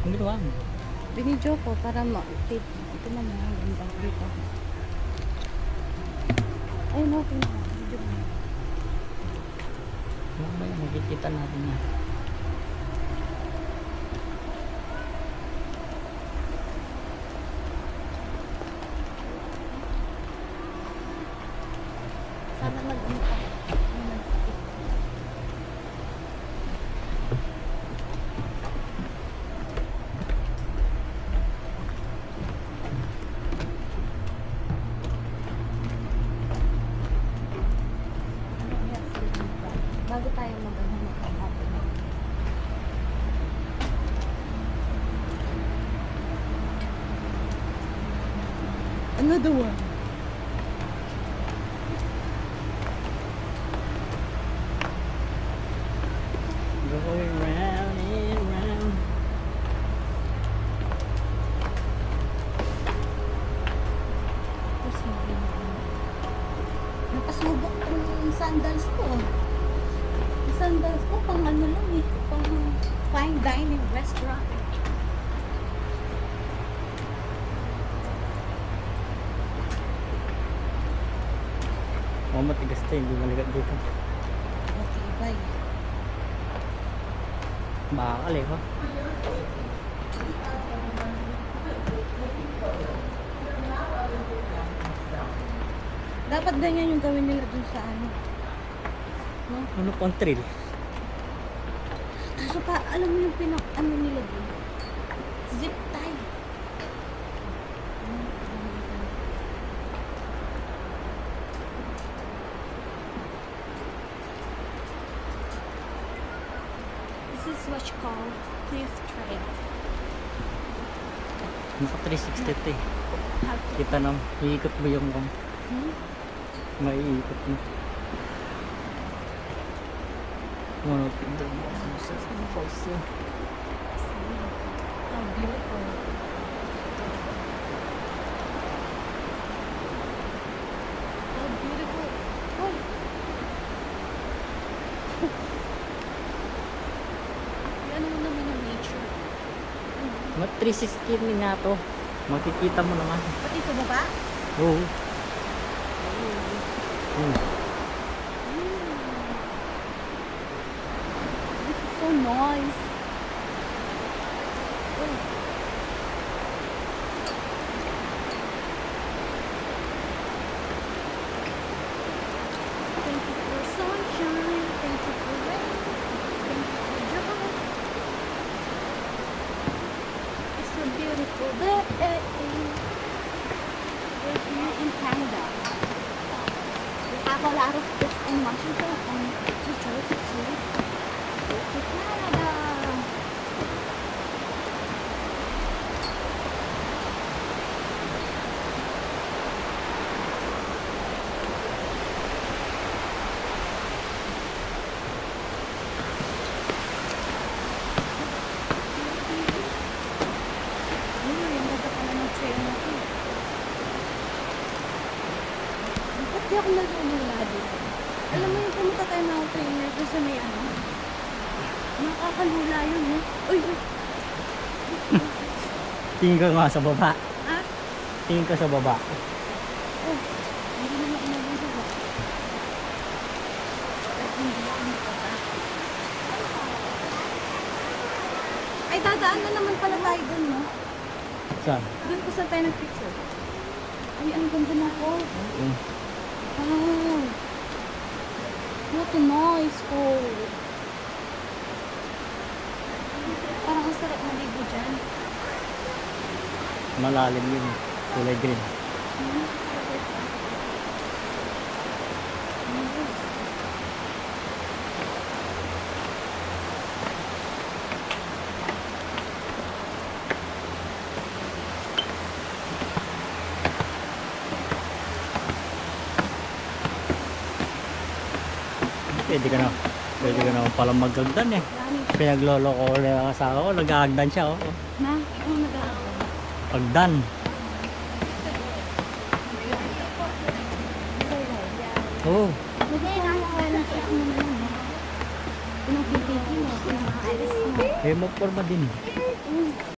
Ang ginawa mo? Binidyo ko para ma-update. Ito na mga ganda dito. Ayun, okay na. Video mo. Mamaya makikita natin yan. Sana nag-umpa. Bago tayo maghanap ng atin. Another one. Going round and round. Napasubok yung sandals ko. Yung sandals ko pang ano lang eh. Pang fine dining restaurant. Oh, matigas tayo. Hindi maligat dito. Okay, bye. Bakal eh, ha? Dapat ganyan yung gawin nila dun sa ano. No? Ano pang trail? Kaso pa, alam mo yung ano nila dun? Zip tie. This is what you call cliff trail. Naka 360 ito eh. How to... Kita na, iikot mo yung maiikot mo. Ano, tignan mo. Falso. How beautiful. How beautiful. Oh. Ano mo naman yung nature? Mat 360 nga to. Makikita mo naman. Pati sa baba? Oo. This is so nice. Oh. Thank you for sunshine. Thank you for rain. Thank you for joy. It's so beautiful day. We're here in Canada. We have a lot of this in Washington and New Jersey too. Go to Canada. Yung ganda pala ng trail na ito. Ba't di ako nalulula dito? Alam mo yung pumunta tayo ng trainer doon sa may ano? Nakakalula yun eh. Uy! Uy. Tingin ko nga sa baba. Ah? Tingin ko sa baba. Oh! Hindi naman ako nalulula. At hindi ako nakaka. Ay, dadaan na naman pala tayo doon, no? Saan? Doon ko saan tayo nag-picture. Ay, ang ganda na ko. Wow! What a nice hole. Parang ang sarap maligo dyan. Malalim yun. Kulay green. Pwede ka naman palang maghagdan eh. Pinagloloko ko na yung asawa ko, naghahagdan siya. Oh. Na? Ano nag-aagdan? Pagdan. Oo. Mag-i-aagdan ng check mo na yun. Pinag-pipigil mo, pinag-alis mo. Eh, magporma din eh.